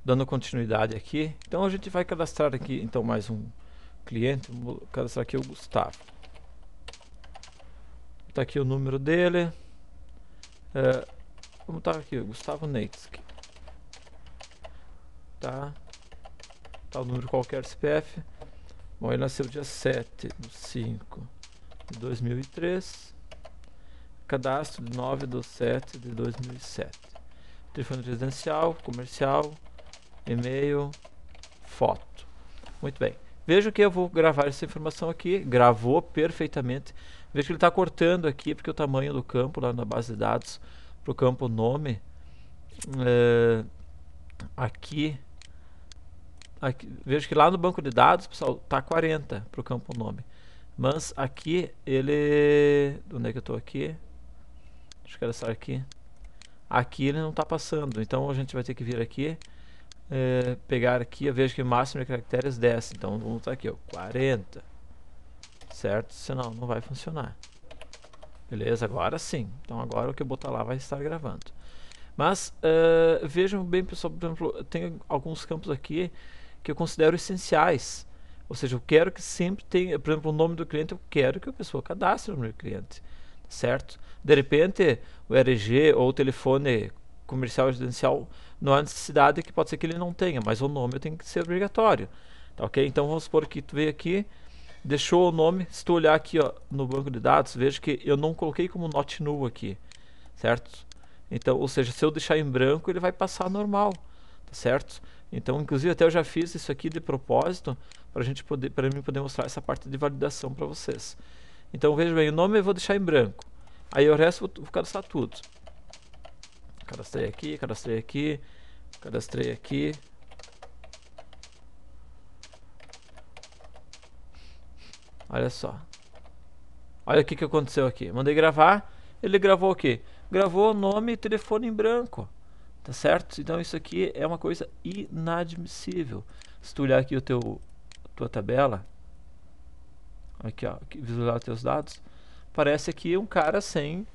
dando continuidade aqui. Então a gente vai cadastrar aqui então mais um cliente. Vou cadastrar aqui o Gustavo. Tá aqui o número dele. Vamos estar aqui, Gustavo Neitsky. Tá o número qualquer CPF. Bom, ele nasceu dia 7/5/2003. Cadastro de 9/7/2007. Telefone residencial, comercial, e-mail, foto. Muito bem. Veja que eu vou gravar essa informação aqui. Gravou perfeitamente. Veja que ele está cortando aqui, porque o tamanho do campo lá na base de dados para o campo nome aqui, veja que lá no banco de dados, pessoal, tá 40 para o campo nome. Mas aqui ele... Onde é que eu estou aqui? Deixa eu cadastrar aqui. Aqui ele não está passando. Então a gente vai ter que vir aqui, pegar aqui. Eu vejo que o máximo de caracteres 10. Então vamos botar aqui, ó, 40. Certo? Senão não vai funcionar. Beleza? Agora sim. Então agora o que eu botar lá vai estar gravando. Mas vejam bem, pessoal, por exemplo, tem alguns campos aqui que eu considero essenciais. Ou seja, eu quero que sempre tenha, por exemplo, o nome do cliente, eu quero que a pessoa cadastre o nome do cliente. Certo? De repente, o RG ou o telefone comercial residencial não há necessidade, que pode ser que ele não tenha, mas o nome tem que ser obrigatório. Tá, ok? Então vamos supor que tu veio aqui, deixou o nome. Se tu olhar aqui, ó, no banco de dados, veja que eu não coloquei como not null aqui. Certo? Então, ou seja, se eu deixar em branco, ele vai passar normal, tá certo? Então, inclusive, até eu já fiz isso aqui de propósito para mim poder mostrar essa parte de validação para vocês. Então, veja bem, o nome eu vou deixar em branco. Aí o resto eu vou cadastrar tudo. Cadastrei aqui, cadastrei aqui, cadastrei aqui. Olha só. Olha o que aconteceu aqui. Mandei gravar, ele gravou o quê? Gravou nome e telefone em branco. Tá certo? Então isso aqui é uma coisa inadmissível. Se tu olhar aqui tua tabela, aqui ó, visualizar os teus dados, parece aqui um cara sem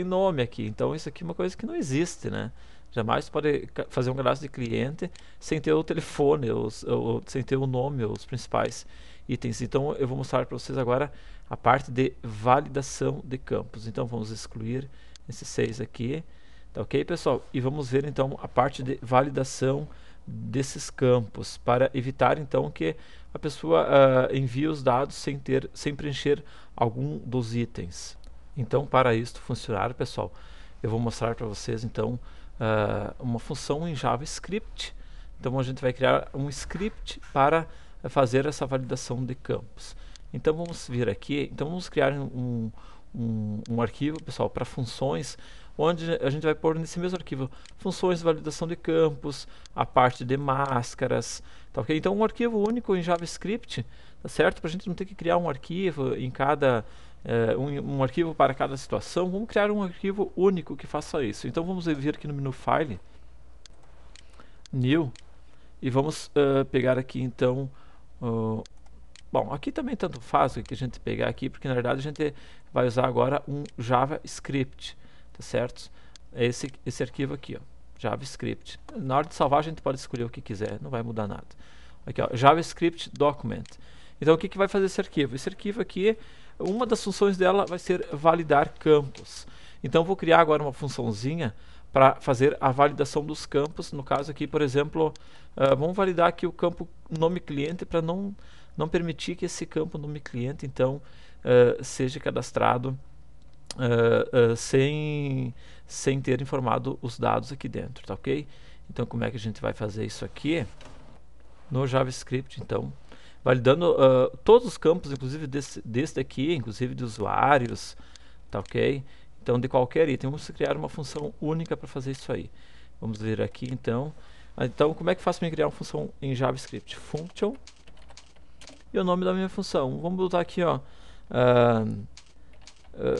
nome aqui. Então isso aqui é uma coisa que não existe, né? Jamais pode fazer um cadastro de cliente sem ter o telefone, sem ter o nome, os principais itens. Então eu vou mostrar para vocês agora a parte de validação de campos. Então vamos excluir esses 6 aqui. Tá ok, pessoal? E vamos ver então a parte de validação desses campos, para evitar então que a pessoa envie os dados sem preencher algum dos itens. Então, para isso funcionar, pessoal, eu vou mostrar para vocês então uma função em JavaScript. Então a gente vai criar um script para fazer essa validação de campos. Então vamos vir aqui, então vamos criar um arquivo, pessoal, para funções, onde a gente vai pôr nesse mesmo arquivo funções de validação de campos, a parte de máscaras, tá ok? Então um arquivo único em JavaScript, tá certo? Para a gente não ter que criar um arquivo em cada um arquivo para cada situação. Vamos criar um arquivo único que faça isso. Então vamos vir aqui no menu File, New, e vamos pegar aqui então bom, aqui também tanto faz o que a gente pegar aqui, porque na verdade a gente vai usar agora um JavaScript, tá certo? Esse arquivo aqui, ó, JavaScript. Na hora de salvar a gente pode escolher o que quiser, não vai mudar nada. Aqui, ó, JavaScript Document. Então o que vai fazer esse arquivo? Esse arquivo aqui, uma das funções dela vai ser validar campos. Então vou criar agora uma funçãozinha para fazer a validação dos campos. No caso aqui, por exemplo, vamos validar aqui o campo nome cliente para não permitir que esse campo nome cliente então seja cadastrado sem ter informado os dados aqui dentro, tá ok? Então como é que a gente vai fazer isso aqui? No JavaScript, então, validando todos os campos, inclusive desse aqui, inclusive de usuários, tá ok? Então de qualquer item, vamos criar uma função única para fazer isso aí. Vamos vir aqui então. Então como é que faço para criar uma função em JavaScript? Function e o nome da minha função. Vamos botar aqui, ó,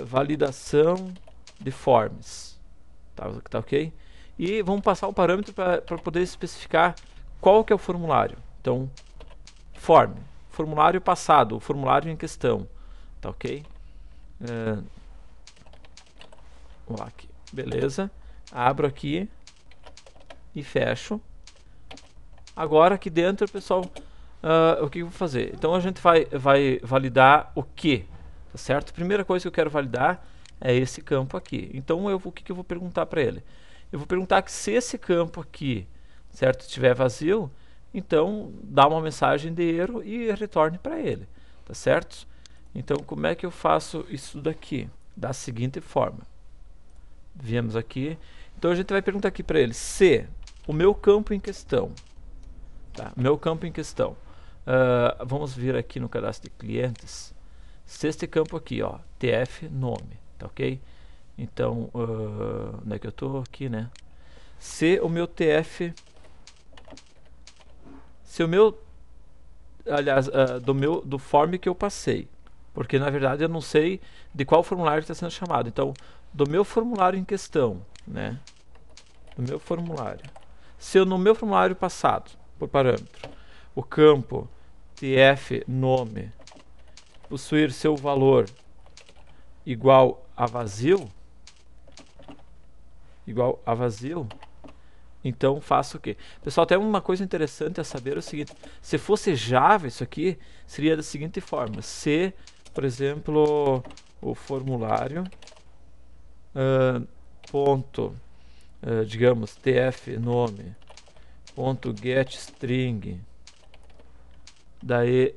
validação de forms, tá ok? E vamos passar o parâmetro para poder especificar qual que é o formulário. Então, formulário passado, o formulário em questão, tá ok? Vamos lá aqui, beleza? Abro aqui e fecho. Agora aqui dentro, pessoal, o que eu vou fazer? Então a gente vai validar o que? Tá certo? A primeira coisa que eu quero validar é esse campo aqui. Então o que eu vou perguntar para ele? Eu vou perguntar que se esse campo aqui, certo, estiver vazio, então dá uma mensagem de erro e retorne para ele, tá certo? Então como é que eu faço isso daqui? Da seguinte forma. Viemos aqui. Então a gente vai perguntar aqui para ele se o meu campo em questão, tá? Meu campo em questão, vamos vir aqui no cadastro de clientes, se este campo aqui, ó, TF nome, tá ok? Então, onde é que eu tô aqui, né? Se o meu TF, aliás, do form que eu passei, porque na verdade eu não sei de qual formulário está sendo chamado. Então, do meu formulário em questão, né? Do meu formulário. Se eu no meu formulário passado, por parâmetro, o campo TF nome possuir seu valor igual a vazio, então faço o quê? Pessoal, tem uma coisa interessante a saber, é o seguinte: se fosse Java, isso aqui seria da seguinte forma: se, por exemplo, o formulário ponto, digamos, tf nome ponto get string daí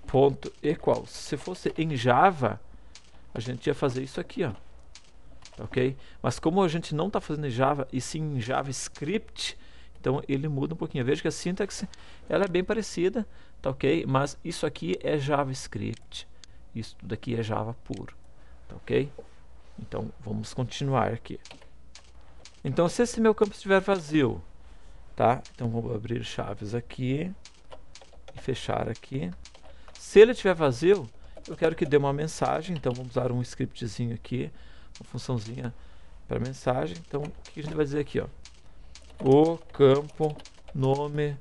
ponto equal. Se fosse em Java, a gente ia fazer isso aqui, ó. Ok? Mas como a gente não está fazendo em Java e sim em JavaScript, então ele muda um pouquinho. Veja que a sintaxe ela é bem parecida, tá ok? Mas isso aqui é JavaScript, isso daqui é Java puro, tá ok? Então vamos continuar aqui. Então se esse meu campo estiver vazio, tá? Então vou abrir chaves aqui e fechar aqui. Se ele estiver vazio, eu quero que dê uma mensagem, então vamos usar um scriptzinho aqui, uma funçãozinha para mensagem. Então, o que a gente vai dizer aqui, ó? O campo nome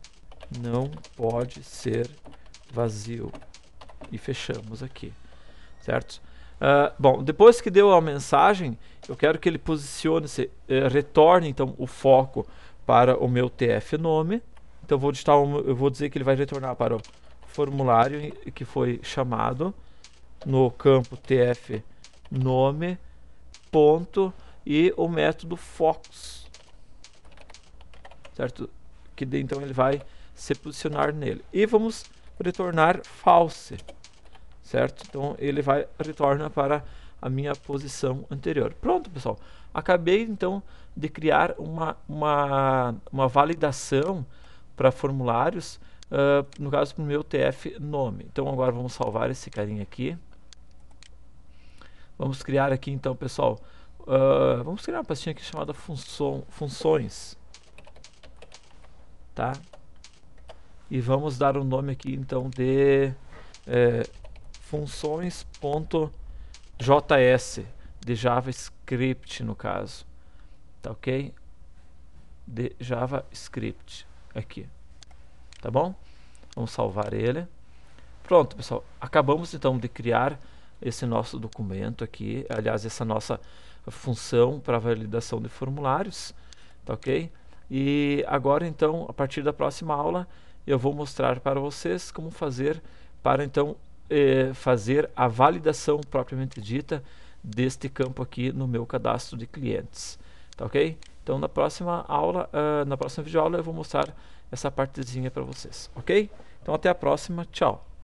não pode ser vazio. E fechamos aqui, certo? Bom, depois que deu a mensagem, eu quero que ele posicione, retorne então o foco para o meu TF nome. Então eu vou dizer que ele vai retornar para o formulário que foi chamado no campo TF nome ponto e o método focus, certo? Que então ele vai se posicionar nele e vamos retornar false, certo? Então ele vai retornar para a minha posição anterior. Pronto, pessoal. Acabei então de criar uma validação para formulários, no caso para o meu TF nome. Então agora vamos salvar esse carinha aqui. Vamos criar aqui então, pessoal, vamos criar uma pastinha aqui chamada funções, tá? E vamos dar o nome aqui então de funções.js, de JavaScript no caso, tá ok? De JavaScript, aqui, tá bom? Vamos salvar ele. Pronto, pessoal, acabamos então de criar esse nosso documento aqui, aliás, essa nossa função para validação de formulários, tá ok? E agora então, a partir da próxima aula, eu vou mostrar para vocês como fazer para então fazer a validação propriamente dita deste campo aqui no meu cadastro de clientes, tá ok? Então na próxima aula, na próxima videoaula eu vou mostrar essa partezinha para vocês, ok? Então até a próxima, tchau!